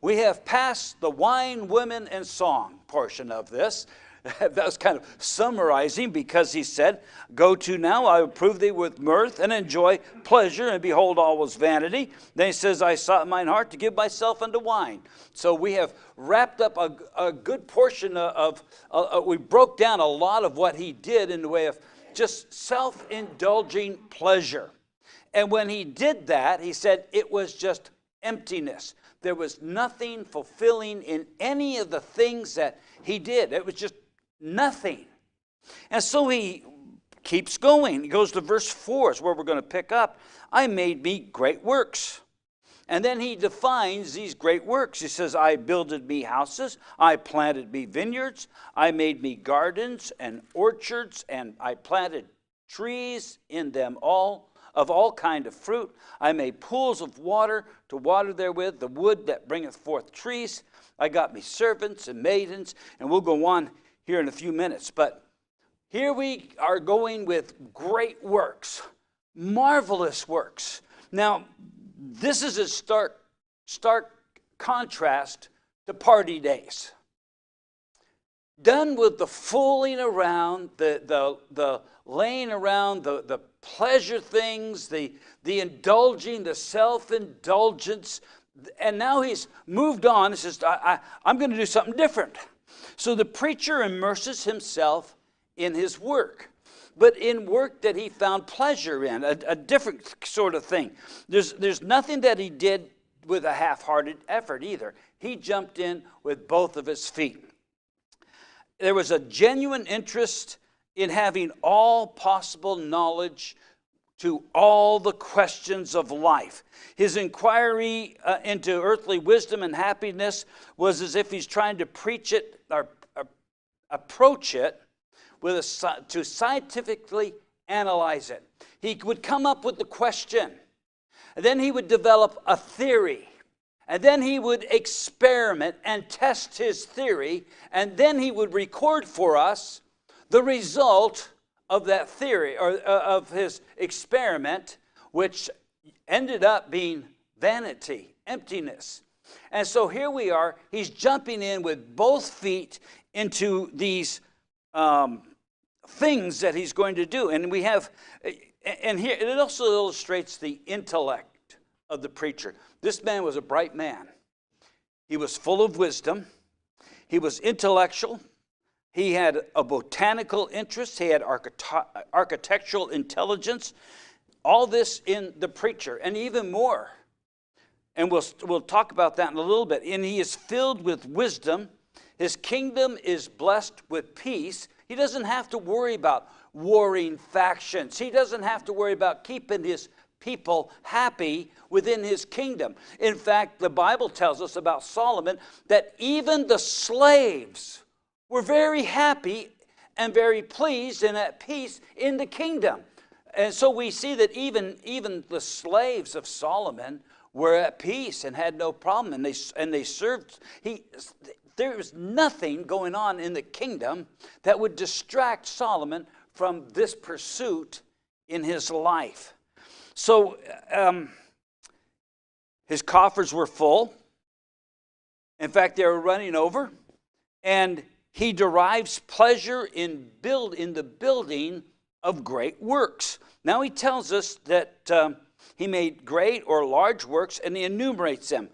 We have passed the wine, women, and song portion of this. That was kind of summarizing, because he said, go to now, I will prove thee with mirth and enjoy pleasure, and behold, all was vanity. Then he says, I sought in mine heart to give myself unto wine. So we have wrapped up a good portion we broke down a lot of what he did in the way of just self-indulging pleasure. And when he did that, he said it was just emptiness. There was nothing fulfilling in any of the things that he did. It was just nothing. And so he keeps going. He goes to verse 4, is where we're going to pick up. I made me great works. And then he defines these great works. He says, I builded me houses, I planted me vineyards, I made me gardens and orchards, and I planted trees in them all, of all kind of fruit. I made pools of water to water therewith, the wood that bringeth forth trees. I got me servants and maidens, and we'll go on here in a few minutes. But here we are going with great works, marvelous works. Now, this is a stark contrast to party days. Done with the fooling around, the laying around, the pleasure things, the indulging, the self-indulgence. And now he's moved on. He says, I'm going to do something different. So the preacher immerses himself in his work, but in work that he found pleasure in, a different sort of thing. There's nothing that he did with a half-hearted effort either. He jumped in with both of his feet. There was a genuine interest in having all possible knowledge to all the questions of life. His inquiry into earthly wisdom and happiness was as if he's trying to preach it or approach it to scientifically analyze it. He would come up with the question, and then he would develop a theory, and then he would experiment and test his theory, and then he would record for us the result of that theory, or of his experiment, which ended up being vanity, emptiness. And so here we are, he's jumping in with both feet into these things that he's going to do. And we have, and here, it also illustrates the intellect of the preacher. This man was a bright man. He was full of wisdom. He was intellectual. He had a botanical interest. He had architectural intelligence. All this in the preacher, and even more. And we'll talk about that in a little bit. And he is filled with wisdom. His kingdom is blessed with peace. He doesn't have to worry about warring factions. He doesn't have to worry about keeping his people happy within his kingdom. In fact, the Bible tells us about Solomon that even the slaves were very happy and very pleased and at peace in the kingdom. And so we see that even the slaves of Solomon were at peace and had no problem, and they served. There was nothing going on in the kingdom that would distract Solomon from this pursuit in his life. So his coffers were full. In fact, they were running over, and he derives pleasure in the building of great works. Now he tells us that he made great or large works, and he enumerates them.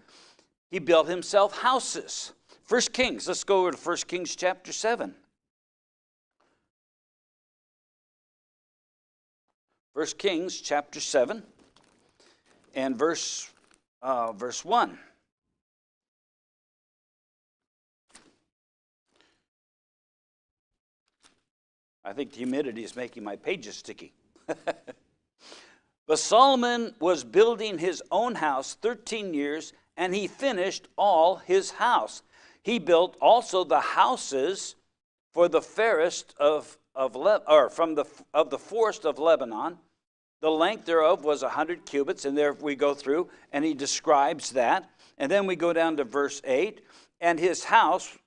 He built himself houses. 1 Kings, let's go over to 1 Kings chapter 7. 1 Kings chapter 7 and verse 1. I think the humidity is making my pages sticky. But Solomon was building his own house 13 years, and he finished all his house. He built also the houses for the fairest of the forest of Lebanon. The length thereof was 100 cubits, and there we go through, and he describes that. And then we go down to verse 8, and his house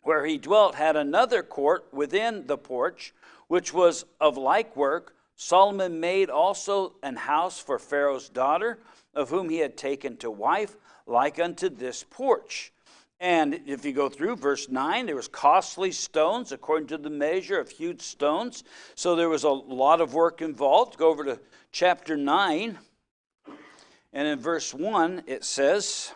where he dwelt had another court within the porch, which was of like work. Solomon made also an house for Pharaoh's daughter, of whom he had taken to wife, like unto this porch. And if you go through verse 9, there was costly stones according to the measure of huge stones. So there was a lot of work involved. Go over to chapter 9. And in verse 1, it says,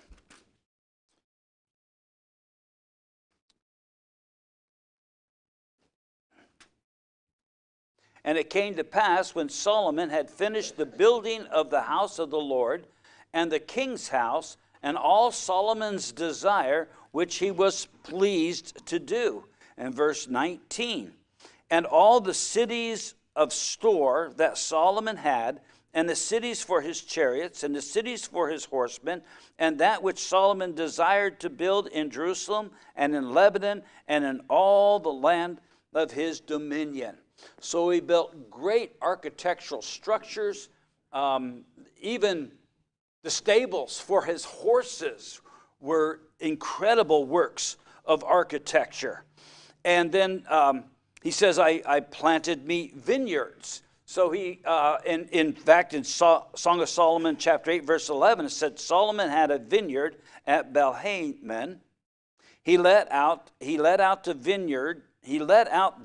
and it came to pass, when Solomon had finished the building of the house of the Lord, and the king's house, and all Solomon's desire, which he was pleased to do. And verse 19, and all the cities of store that Solomon had, and the cities for his chariots, and the cities for his horsemen, and that which Solomon desired to build in Jerusalem, and in Lebanon, and in all the land of his dominion. So he built great architectural structures. Even the stables for his horses were incredible works of architecture. And then he says, I planted me vineyards. So he, in fact, in Song of Solomon, chapter 8, verse 11, it said, Solomon had a vineyard at Belhaman. He let out the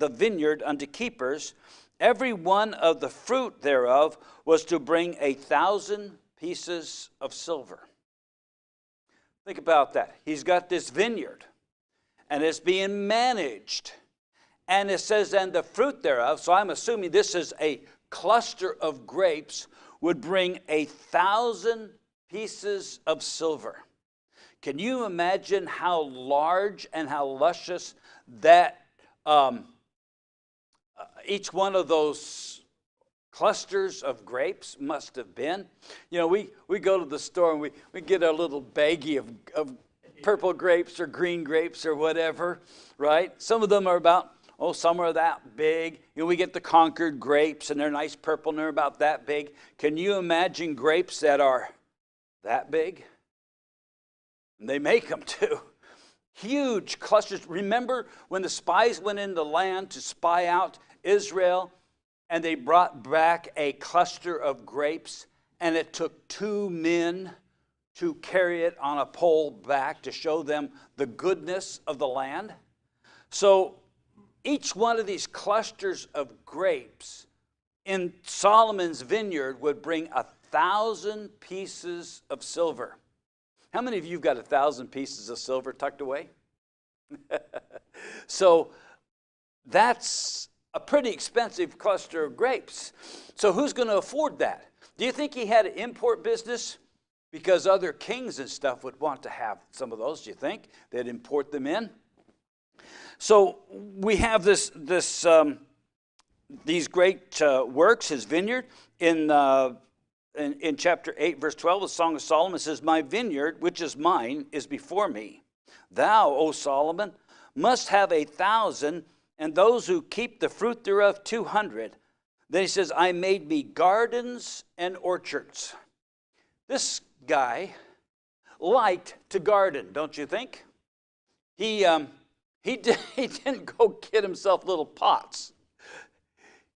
vineyard unto keepers. Every one of the fruit thereof was to bring 1,000 pieces of silver. Think about that. He's got this vineyard, and it's being managed. And it says, and the fruit thereof, so I'm assuming this is a cluster of grapes, would bring 1,000 pieces of silver. Can you imagine how large and how luscious that each one of those clusters of grapes must have been? You know, we go to the store and we get a little baggie of purple grapes or green grapes or whatever, right? Some of them are about, some are that big. You know, we get the Concord grapes, and they're nice purple, and they're about that big. Can you imagine grapes that are that big? And they make them too. Huge clusters. Remember when the spies went into the land to spy out Israel, and they brought back a cluster of grapes, and it took 2 men to carry it on a pole back to show them the goodness of the land? So each one of these clusters of grapes in Solomon's vineyard would bring 1,000 pieces of silver. How many of you have got 1,000 pieces of silver tucked away? So that's a pretty expensive cluster of grapes. So who's going to afford that? Do you think he had an import business? Because other kings and stuff would want to have some of those, do you think? They'd import them in. So we have these great works, his vineyard. In chapter 8, verse 12, the Song of Solomon says, my vineyard, which is mine, is before me. Thou, O Solomon, must have 1,000, and those who keep the fruit thereof 200. Then he says, I made me gardens and orchards. This guy liked to garden, don't you think? He didn't go get himself little pots.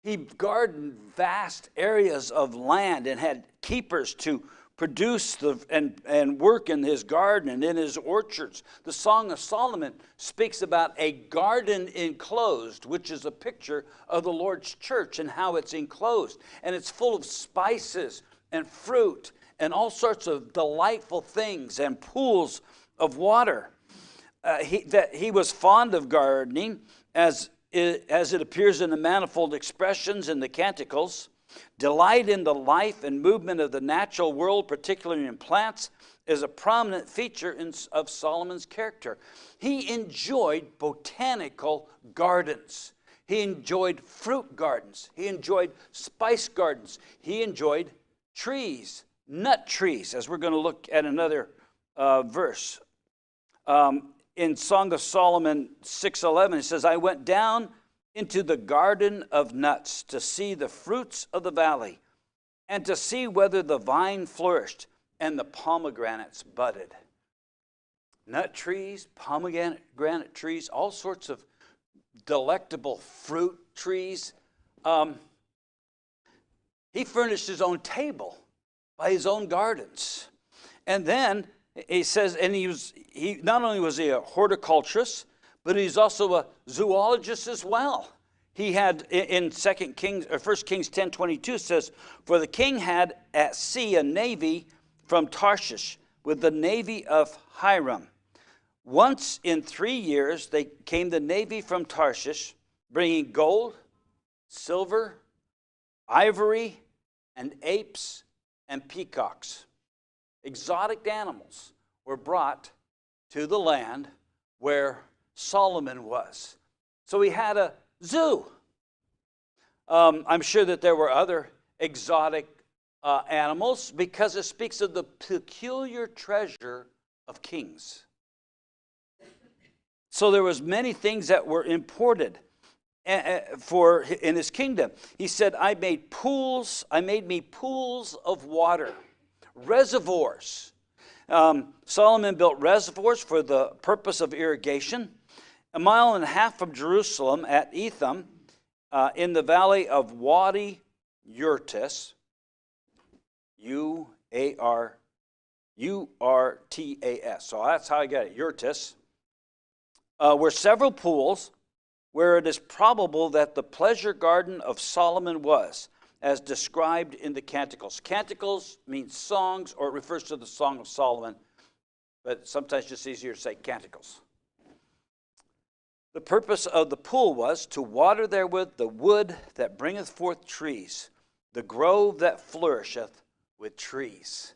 He gardened vast areas of land and had keepers to produce and work in his garden and in his orchards. The Song of Solomon speaks about a garden enclosed, which is a picture of the Lord's church and how it's enclosed. And it's full of spices and fruit and all sorts of delightful things and pools of water. He was fond of gardening, as it appears in the manifold expressions in the canticles. Delight in the life and movement of the natural world, particularly in plants, is a prominent feature of Solomon's character. He enjoyed botanical gardens. He enjoyed fruit gardens. He enjoyed spice gardens. He enjoyed trees, nut trees, as we're going to look at another verse. In Song of Solomon 6:11, it says, I went down into the garden of nuts to see the fruits of the valley and to see whether the vine flourished and the pomegranates budded. Nut trees, pomegranate trees, all sorts of delectable fruit trees. He furnished his own table by his own gardens. And then he says, and he not only was he a horticulturist, but he's also a zoologist as well. He had in 1 Kings 10:22 says, "For the king had at sea a navy from Tarshish with the navy of Hiram. Once in 3 years they came the navy from Tarshish, bringing gold, silver, ivory, and apes and peacocks." Exotic animals were brought to the land where Solomon was. So he had a zoo. I'm sure that there were other exotic animals, because it speaks of the peculiar treasure of kings. So there was many things that were imported in his kingdom. He said, I made me pools of water, reservoirs. Solomon built reservoirs for the purpose of irrigation. 1.5 miles from Jerusalem at Etham, in the valley of Wadi Urtis, Urtas. So that's how I got it, Urtis. Were several pools where it is probable that the pleasure garden of Solomon was, as described in the Canticles. Canticles means songs, or it refers to the Song of Solomon, but sometimes it's just easier to say Canticles. The purpose of the pool was to water therewith the wood that bringeth forth trees, the grove that flourisheth with trees.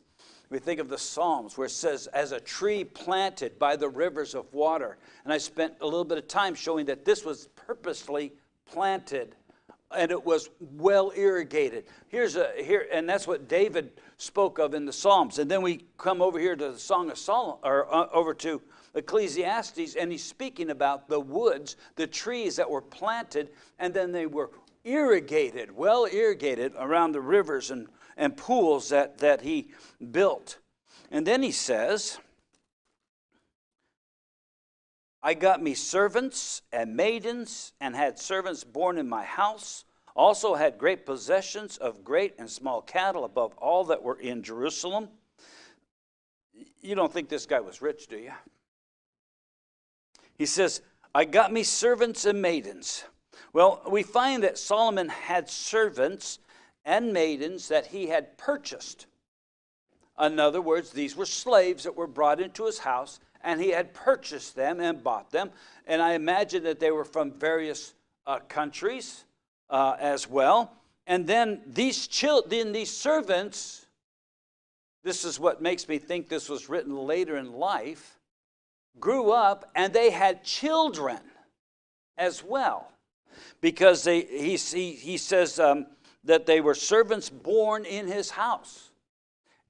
We think of the Psalms where it says, as a tree planted by the rivers of water. And I spent a little bit of time showing that this was purposely planted and it was well irrigated. And that's what David spoke of in the Psalms. And then we come over here to the Song of Solomon, or over to Ecclesiastes, and he's speaking about the woods, the trees that were planted, and then they were irrigated, well irrigated around the rivers and pools that he built. And then he says, I got me servants and maidens, and had servants born in my house. Also had great possessions of great and small cattle above all that were in Jerusalem. You don't think this guy was rich, do you? He says, I got me servants and maidens. Well, we find that Solomon had servants and maidens that he had purchased. In other words, these were slaves that were brought into his house, and he had purchased them and bought them. And I imagine that they were from various countries as well. And then these servants, this is what makes me think this was written later in life, grew up and they had children as well. Because he says that they were servants born in his house.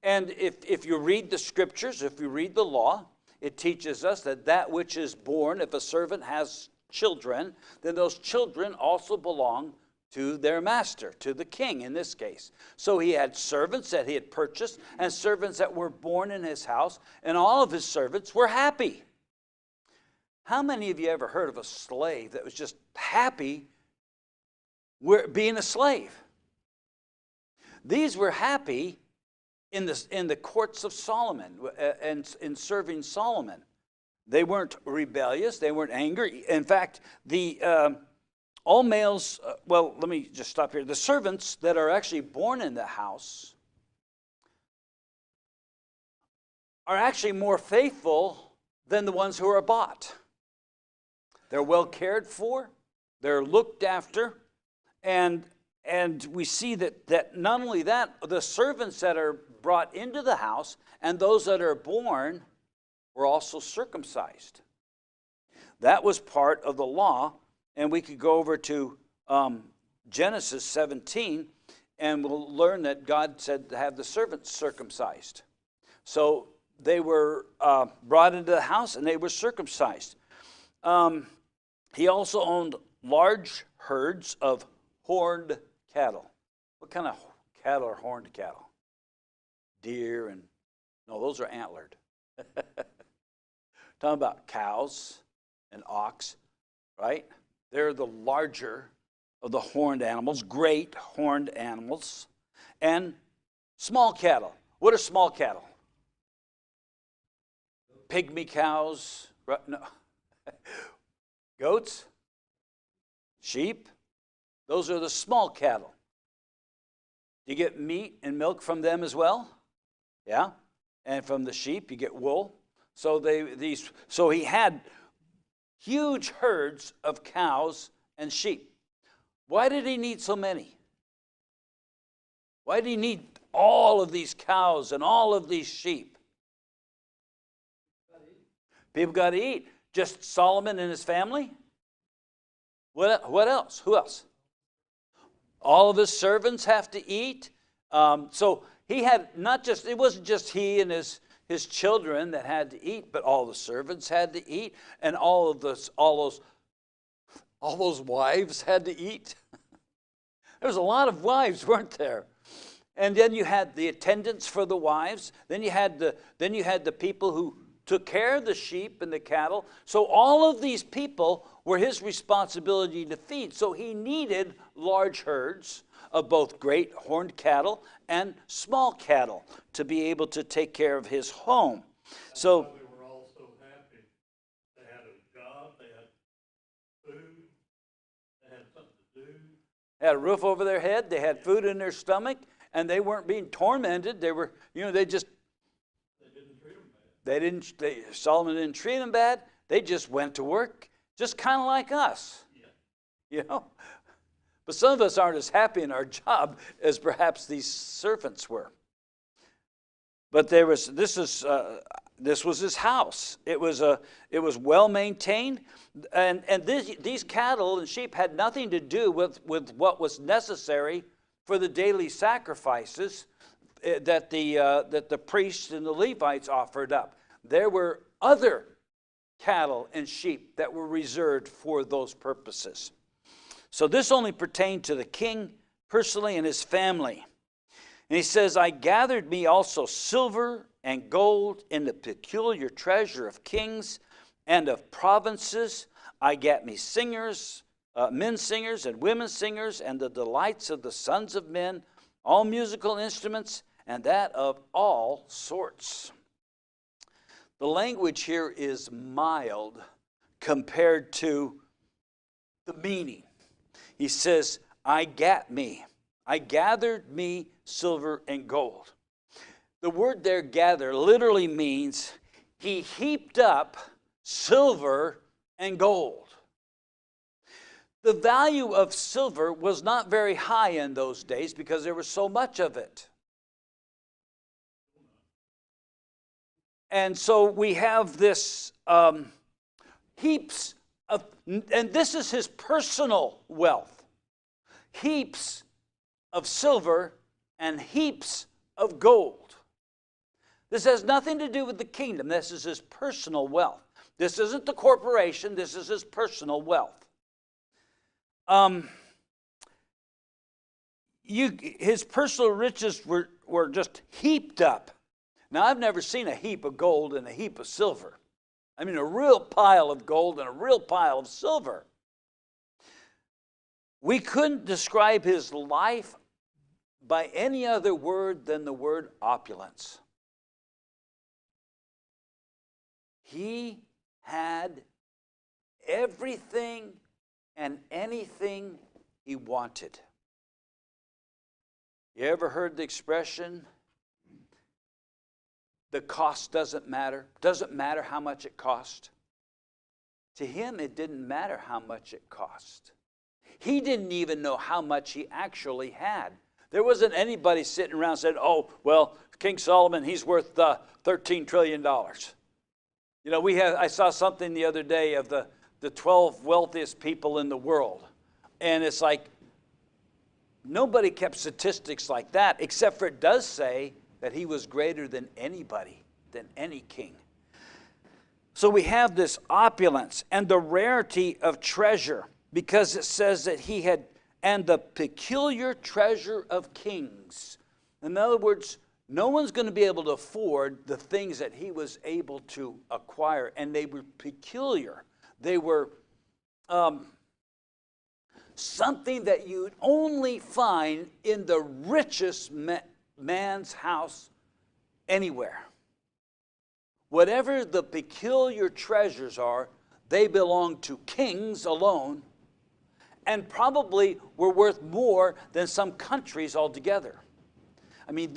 And if you read the scriptures, if you read the law, it teaches us that which is born, if a servant has children, then those children also belong to their master, to the king in this case. So he had servants that he had purchased and servants that were born in his house, and all of his servants were happy. How many of you ever heard of a slave that was just happy being a slave? These were happy in the courts of Solomon and in serving Solomon. They weren't rebellious. They weren't angry. In fact, all males, well, let me just stop here. The servants that are actually born in the house are actually more faithful than the ones who are bought. They're well cared for, they're looked after, and we see that not only that, the servants that are brought into the house and those that are born were also circumcised. That was part of the law, and we could go over to Genesis 17, and we'll learn that God said to have the servants circumcised. So they were brought into the house and they were circumcised. He also owned large herds of horned cattle. What kind of cattle are horned cattle? Deer and, no, those are antlered. Talking about cows and ox, right? They're the larger of the horned animals, great horned animals. and small cattle. What are small cattle? Pygmy cows, no. Goats, sheep. Those are the small cattle. You get meat and milk from them as well. Yeah, and from the sheep you get wool. So he had huge herds of cows and sheep. Why did he need so many? Why did he need all of these cows and all of these sheep? People got to eat. Just Solomon and his family? What else? Who else? All of his servants have to eat. So he had it wasn't just he and his children that had to eat, but all the servants had to eat, and all those wives had to eat. There was a lot of wives, weren't there? And then you had the attendants for the wives. Then you had the people who took care of the sheep and the cattle. So all of these people were his responsibility to feed. So he needed large herds of both great horned cattle and small cattle to be able to take care of his home. So they were all so happy. They had a job, they had food, they had something to do. They had a roof over their head, they had food in their stomach, and they weren't being tormented. They were, they didn't treat them bad. Solomon didn't treat them bad. They just went to work, just kind of like us. Yeah. But some of us aren't as happy in our job as perhaps these servants were. But this was his house. It was well maintained, and these cattle and sheep had nothing to do with what was necessary for the daily sacrifices that the priests and the Levites offered up. There were other cattle and sheep that were reserved for those purposes. So this only pertained to the king personally and his family. And he says, I gathered me also silver and gold in the peculiar treasure of kings and of provinces. I gat me singers, men singers and women singers, and the delights of the sons of men, all musical instruments, and that of all sorts. The language here is mild compared to the meaning. He says, I gathered me silver and gold. The word there, gather, literally means he heaped up silver and gold. The value of silver was not very high in those days because there was so much of it. And so we have this heaps of, and this is his personal wealth. Heaps of silver and heaps of gold. This has nothing to do with the kingdom. This is his personal wealth. This isn't the corporation. This is his personal wealth. His personal riches were just heaped up. Now, I've never seen a heap of gold and a heap of silver. I mean, a real pile of gold and a real pile of silver. We couldn't describe his life by any other word than the word opulence. He had everything and anything he wanted. You ever heard the expression, the cost doesn't matter? Doesn't matter how much it cost. To him, it didn't matter how much it cost. He didn't even know how much he actually had. There wasn't anybody sitting around and said, oh, well, King Solomon, he's worth $13 trillion. I saw something the other day of the 12 wealthiest people in the world. And it's like, nobody kept statistics like that, except for it does say that he was greater than anybody, than any king. So we have this opulence and the rarity of treasure, because it says that he had, and the peculiar treasure of kings. In other words, no one's going to be able to afford the things that he was able to acquire, and they were peculiar. They were something that you'd only find in the richest man's house anywhere. Whatever the peculiar treasures are, they belong to kings alone, and probably were worth more than some countries altogether. I mean,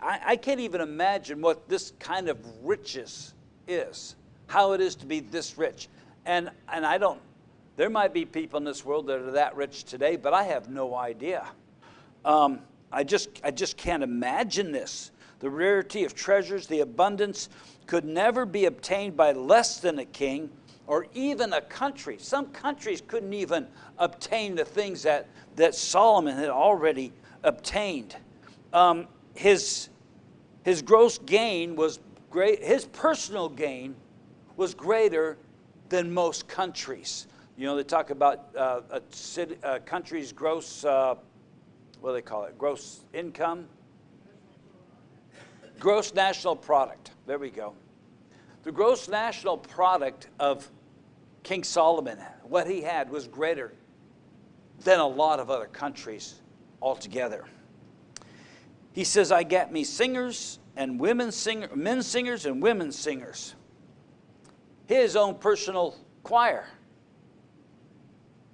I can't even imagine what this kind of riches is, how it is to be this rich. And I don't, there might be people in this world that are that rich today, but I have no idea. I just can't imagine this. The rarity of treasures, the abundance could never be obtained by less than a king or even a country. Some countries couldn't even obtain the things that Solomon had already obtained. His gross gain was great. His personal gain was greater than most countries. You know, they talk about a country's gross, what do they call it? Gross income? Gross national product. There we go. The gross national product of King Solomon, what he had, was greater than a lot of other countries altogether. He says, I got me singers and men singers and women singers. His own personal choir,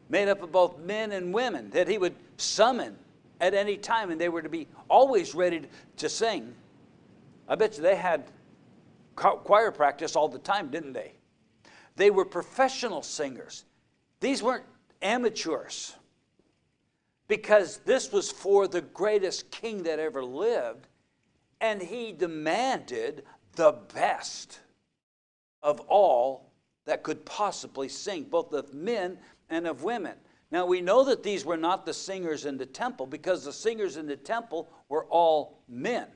made up of both men and women, that he would summon at any time, and they were to be always ready to sing. I bet you they had choir practice all the time, didn't they? They were professional singers. These weren't amateurs, because this was for the greatest king that ever lived, and he demanded the best of all that could possibly sing, both of men and of women. Now, we know that these were not the singers in the temple, because the singers in the temple were all men.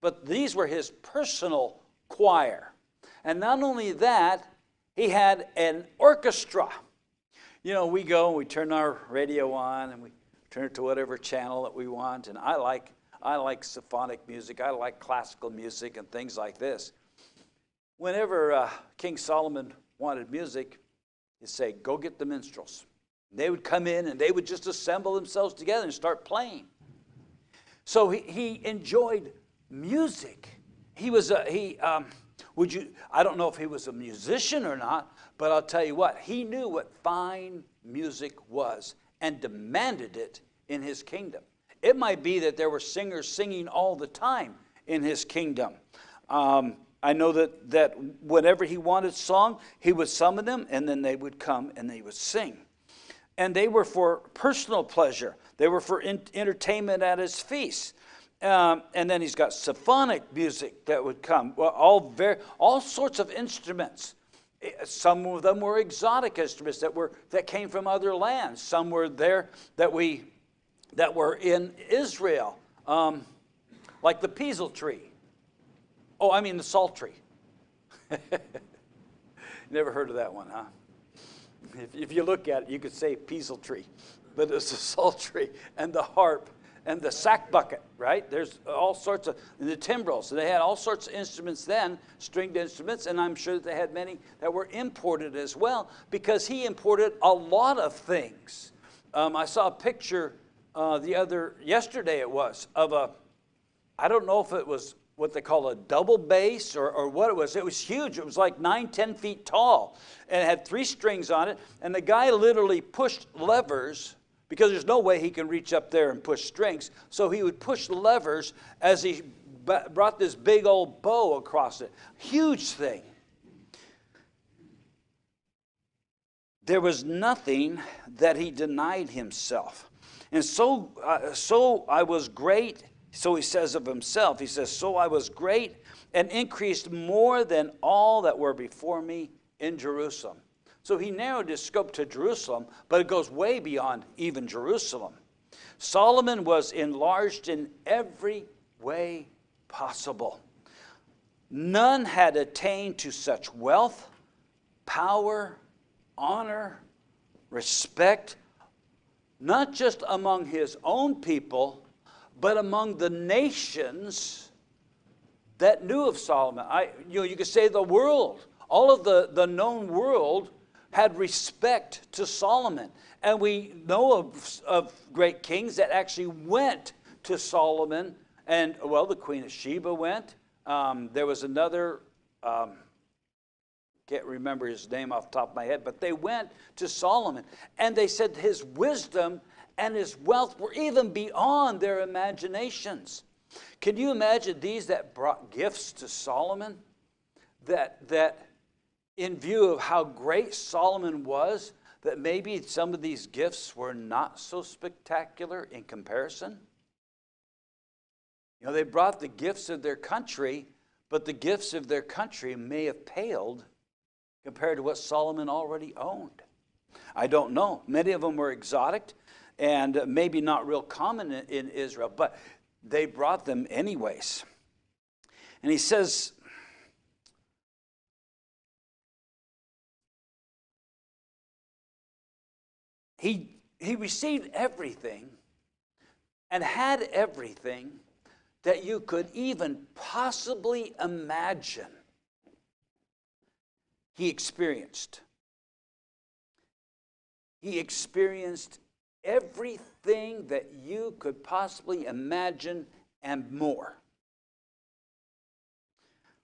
But these were his personal choir. And not only that, he had an orchestra. You know, we go and we turn our radio on and we turn it to whatever channel that we want. And I like symphonic music. I like classical music and things like this. Whenever King Solomon wanted music, he'd say, go get the minstrels. And they would come in and they would just assemble themselves together and start playing. So he enjoyed music. I don't know if he was a musician or not, but I'll tell you what, he knew what fine music was and demanded it in his kingdom. It might be that there were singers singing all the time in his kingdom. I know that whenever he wanted song, he would summon them, and then they would come and they would sing. And they were for personal pleasure. They were for entertainment at his feasts. And then he's got symphonic music that would come. Well, all sorts of instruments. Some of them were exotic instruments that came from other lands. Some were there that were in Israel, like the peasel tree. Oh, I mean the psaltery. Never heard of that one, huh? If you look at it, you could say peasel tree, but it's the psaltery and the harp and the sack bucket, right? There's all sorts of, and the timbrels. So they had all sorts of instruments then, stringed instruments, and I'm sure that they had many that were imported as well, because he imported a lot of things. I saw a picture yesterday it was, of I don't know if it was what they call a double bass or what it was. It was huge. It was like 9-10 feet tall, and it had 3 strings on it, and the guy literally pushed levers, because there's no way he can reach up there and push strings. So he would push levers as he brought this big old bow across it. Huge thing. There was nothing that he denied himself. And so I was great. So he says of himself, he says, so I was great and increased more than all that were before me in Jerusalem. So he narrowed his scope to Jerusalem, but it goes way beyond even Jerusalem. Solomon was enlarged in every way possible. None had attained to such wealth, power, honor, respect, not just among his own people, but among the nations that knew of Solomon. You could say the world, all of the known world had respect to Solomon. And we know of great kings that actually went to Solomon. And, well, the Queen of Sheba went. There was another, can't remember his name off the top of my head, but they went to Solomon. And they said his wisdom and his wealth were even beyond their imaginations. Can you imagine these that brought gifts to Solomon? That in view of how great Solomon was, that maybe some of these gifts were not so spectacular in comparison? You know, they brought the gifts of their country, but the gifts of their country may have paled compared to what Solomon already owned. I don't know. Many of them were exotic and maybe not real common in Israel, but they brought them anyways. And he says, he received everything and had everything that you could even possibly imagine. He experienced everything that you could possibly imagine and more.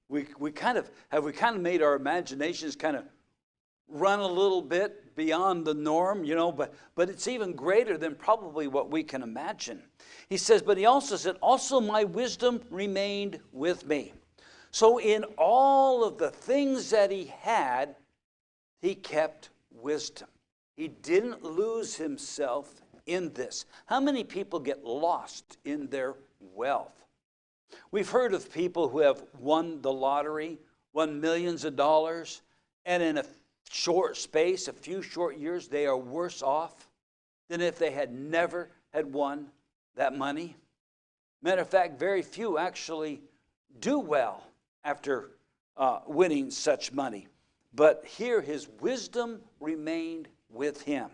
We kind of made our imaginations kind of run a little bit beyond the norm, you know, but it's even greater than probably what we can imagine. He says, but he also said, also my wisdom remained with me. So in all of the things that he had, he kept wisdom. He didn't lose himself in this. How many people get lost in their wealth? We've heard of people who have won the lottery, won millions of dollars, and in a short space, a few short years, they are worse off than if they had never had won that money. Matter of fact, very few actually do well after winning such money. But here his wisdom remained with him.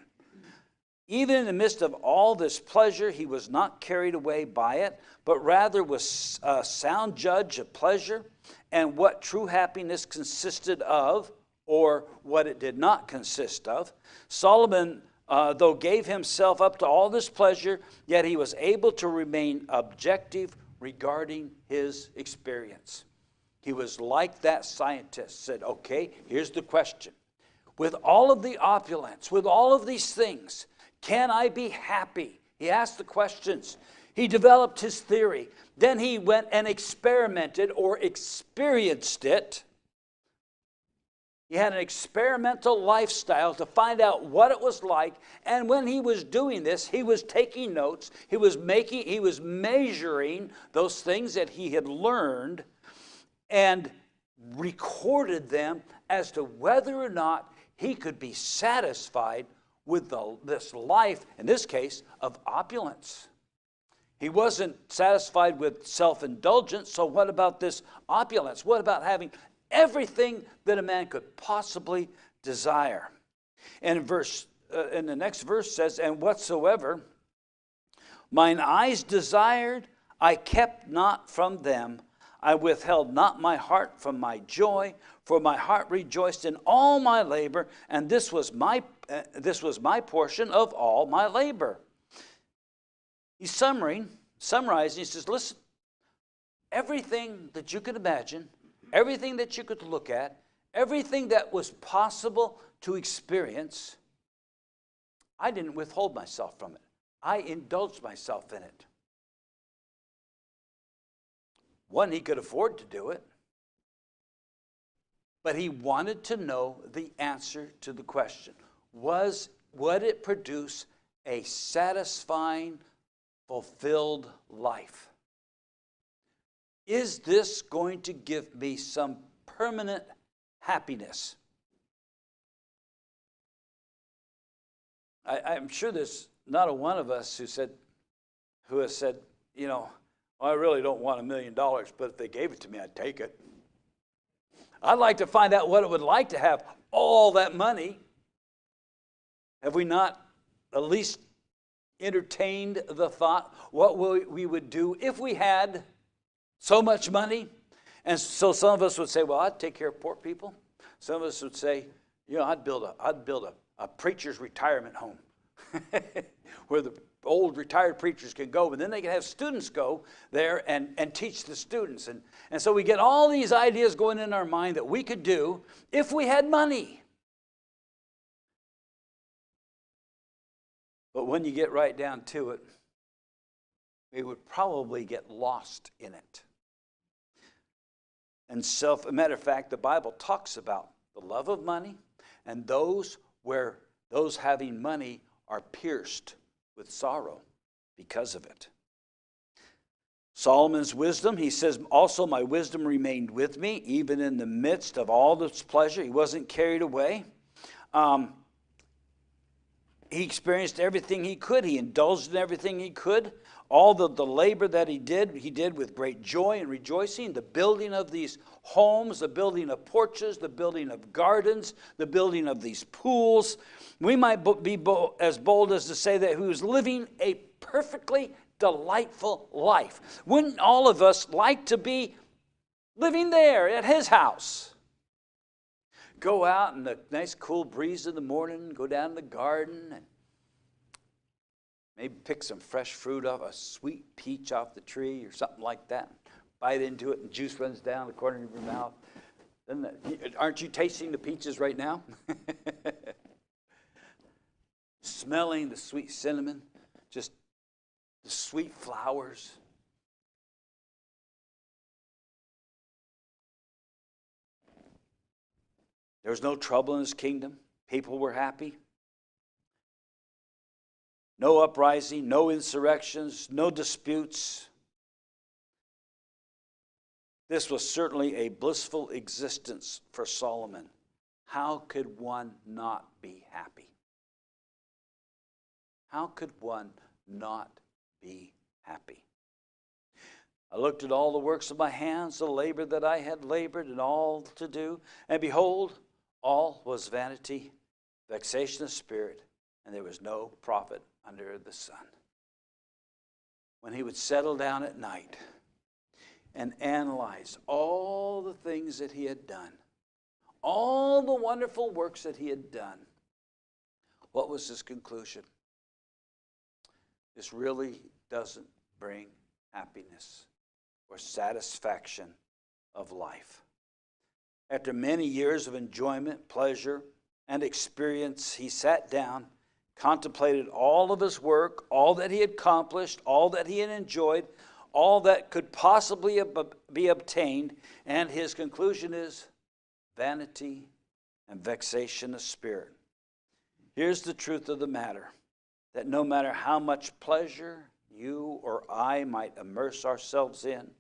Even in the midst of all this pleasure, he was not carried away by it, but rather was a sound judge of pleasure and what true happiness consisted of, or what it did not consist of. Solomon, though gave himself up to all this pleasure, yet he was able to remain objective regarding his experience. He was like that scientist, said, okay, here's the question. With all of the opulence, with all of these things, can I be happy? He asked the questions. He developed his theory. Then he went and experimented or experienced it. He had an experimental lifestyle to find out what it was like. And when he was doing this, he was taking notes. He was measuring those things that he had learned and recorded them as to whether or not he could be satisfied with this life, in this case, of opulence. He wasn't satisfied with self-indulgence, so what about this opulence? What about having everything that a man could possibly desire? And in the next verse says, and whatsoever mine eyes desired, I kept not from them. I withheld not my heart from my joy, for my heart rejoiced in all my labor, and this was my portion of all my labor. He's summarizing. He says, listen, everything that you could imagine, everything that you could look at, everything that was possible to experience, I didn't withhold myself from it. I indulged myself in it. One, he could afford to do it, but he wanted to know the answer to the question. Would it produce a satisfying, fulfilled life? Is this going to give me some permanent happiness? I'm sure there's not a one of us who has said, you know, I really don't want $1 million, but if they gave it to me, I'd take it. I'd like to find out what it would like to have all that money. Have we not at least entertained the thought what we would do if we had so much money? And so some of us would say, well, I'd take care of poor people. Some of us would say, You know, I'd build a preacher's retirement home where the old retired preachers can go, but then they can have students go there and teach the students. And so we get all these ideas going in our mind that we could do if we had money. But when you get right down to it, we would probably get lost in it. And a matter of fact, the Bible talks about the love of money and those having money are pierced with sorrow because of it. Solomon's wisdom, he says, also my wisdom remained with me, even in the midst of all this pleasure. He wasn't carried away. He experienced everything he could. He indulged in everything he could. All the labor that he did with great joy and rejoicing. The building of these homes, the building of porches, the building of gardens, the building of these pools. We might be as bold as to say that he was living a perfectly delightful life. Wouldn't all of us like to be living there at his house? Go out in the nice cool breeze in the morning, go down in the garden, and maybe pick some fresh fruit off, a sweet peach off the tree or something like that. Bite into it and juice runs down the corner of your mouth. Aren't you tasting the peaches right now? Smelling the sweet cinnamon, just the sweet flowers. There was no trouble in his kingdom. People were happy. No uprising, no insurrections, no disputes. This was certainly a blissful existence for Solomon. How could one not be happy? How could one not be happy? I looked at all the works of my hands, the labor that I had labored and all to do, and behold, all was vanity, vexation of spirit, and there was no profit under the sun. When he would settle down at night and analyze all the things that he had done, all the wonderful works that he had done, what was his conclusion? This really doesn't bring happiness or satisfaction of life. After many years of enjoyment, pleasure, and experience, he sat down, contemplated all of his work, all that he had accomplished, all that he had enjoyed, all that could possibly be obtained, and his conclusion is vanity and vexation of spirit. Here's the truth of the matter, that no matter how much pleasure you or I might immerse ourselves in,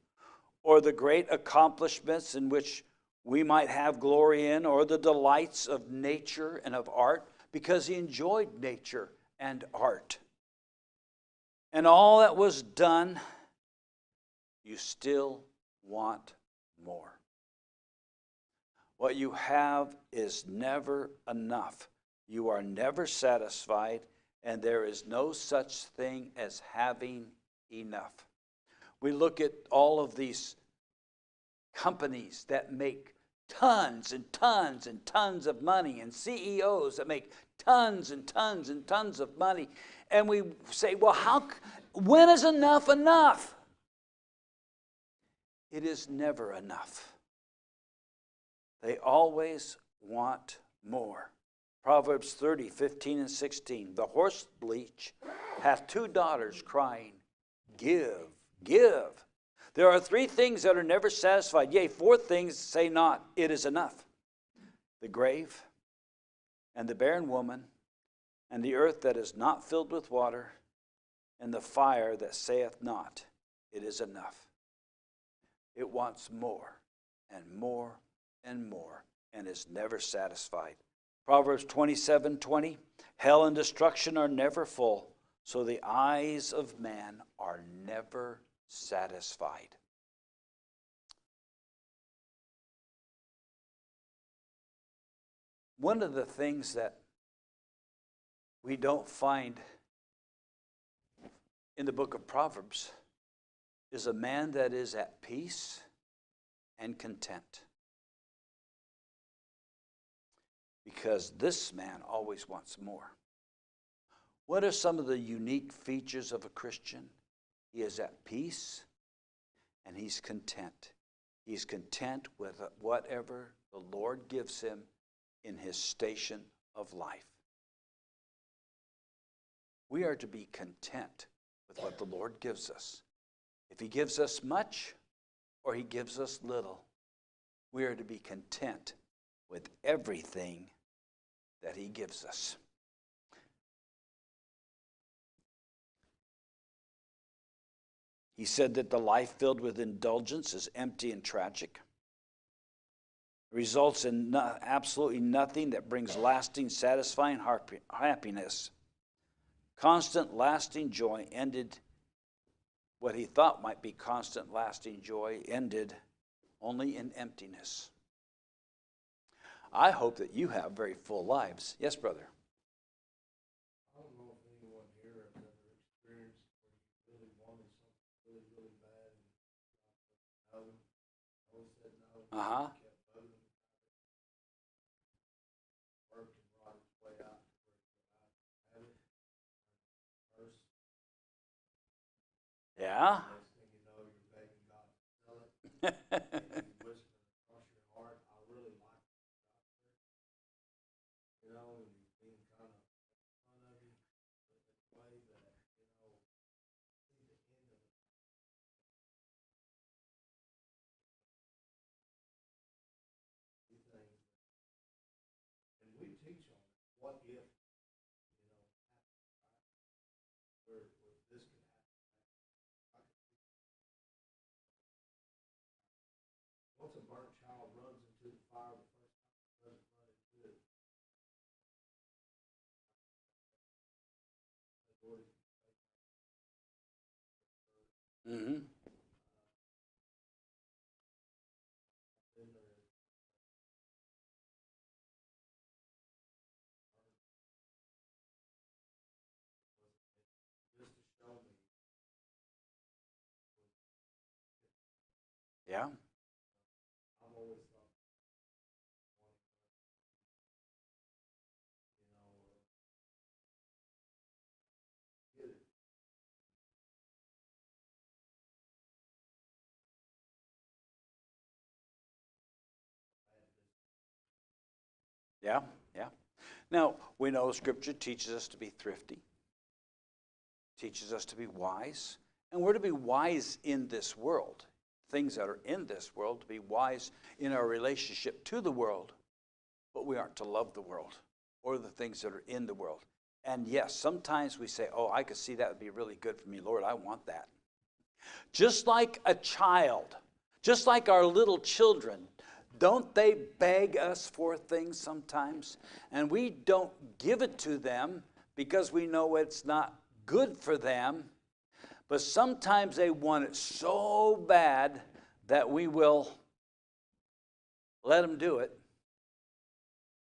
or the great accomplishments in which we might have glory in, or the delights of nature and of art, because he enjoyed nature and art, and all that was done, you still want more. What you have is never enough. You are never satisfied, and there is no such thing as having enough. We look at all of these companies that make tons and tons and tons of money, and CEOs that make tons and tons and tons of money, and we say, well, when is enough enough? It is never enough. They always want more. Proverbs 30, 15 and 16. The horse bleach hath two daughters crying, give, give. There are three things that are never satisfied. Yea, four things say not, it is enough. The grave, and the barren woman, and the earth that is not filled with water, and the fire that saith not, it is enough. It wants more, and more, and more, and is never satisfied. Proverbs 27:20. Hell and destruction are never full, so the eyes of man are never satisfied. One of the things that we don't find in the book of Proverbs is a man that is at peace and content. because this man always wants more. What are some of the unique features of a Christian? He is at peace and he's content. He's content with whatever the Lord gives him in his station of life. We are to be content with what the Lord gives us. If he gives us much or he gives us little, we are to be content with everything that he gives us. He said that the life filled with indulgence is empty and tragic. It results in absolutely nothing that brings lasting, satisfying happiness. Constant, lasting joy ended, what he thought might be constant, lasting joy ended only in emptiness. I hope that you have very full lives. Yes, brother? I don't know if anyone here has ever experienced where you really wanted something really, really bad and no said no. Uh-huh. Kept voting. Worked and brought its way out to where you had it. First, Yeah? next thing you know, you're begging God to sell it. And you whisper across your heart, I really like it. You know, and you're being kind of fun of you, but in a way that, you know, see the end of it. These things. And we teach on it. What if, you know, happens, right? Where this could happen. I could see. Once a burnt child runs into the fire the first time, it doesn't run into it. Mm-hmm. Just to show me, Yeah? I've always thought, you know, get it. Yeah? Yeah. Now, we know Scripture teaches us to be thrifty, teaches us to be wise, and we're to be wise in this world. Things that are in this world, to be wise in our relationship to the world, but we aren't to love the world or the things that are in the world. And yes, sometimes we say, oh, I could see that would be really good for me. Lord, I want that. Just like a child, just like our little children, don't they beg us for things sometimes? And we don't give it to them because we know it's not good for them. But sometimes they want it so bad that we will let them do it.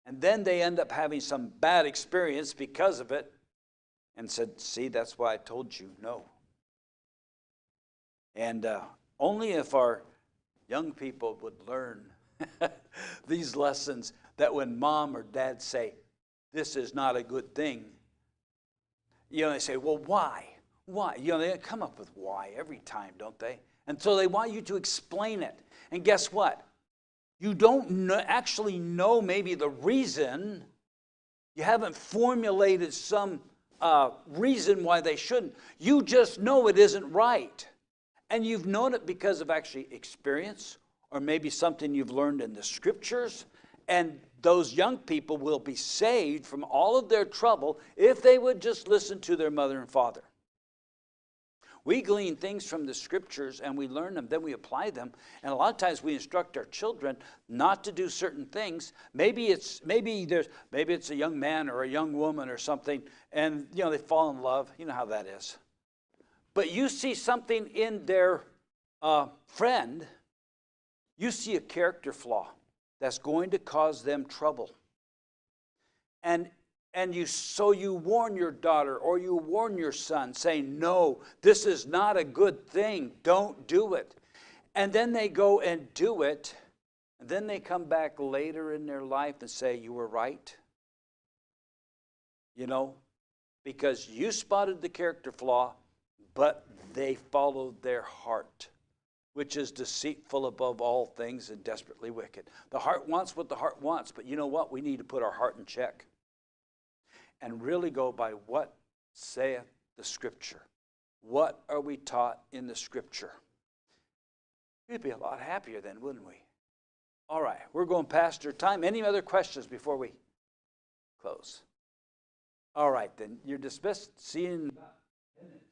And then they end up having some bad experience because of it and said, see, that's why I told you no. And only if our young people would learn these lessons, that when mom or dad say, this is not a good thing, you know, they say, well, why? Why? You know, they come up with why every time, don't they? And so they want you to explain it. And guess what? You don't actually know maybe the reason. You haven't formulated some reason why they shouldn't. You just know it isn't right. And you've known it because of actually experience or maybe something you've learned in the Scriptures. And those young people will be saved from all of their trouble if they would just listen to their mother and father. We glean things from the Scriptures and we learn them, then we apply them. And a lot of times we instruct our children not to do certain things. Maybe it's a young man or a young woman or something, and you know they fall in love. You know how that is. But you see something in their friend, you see a character flaw that's going to cause them trouble. And you warn your daughter or you warn your son, saying, no, this is not a good thing. Don't do it. And then they go and do it. And then they come back later in their life and say, you were right. You know, because you spotted the character flaw, but they followed their heart, which is deceitful above all things and desperately wicked. The heart wants what the heart wants, but you know what? We need to put our heart in check and really go by what saith the Scripture. What are we taught in the Scripture? We'd be a lot happier then, wouldn't we? All right, we're going past our time. Any other questions before we close? All right, then you're dismissed. See you in about 10 minutes.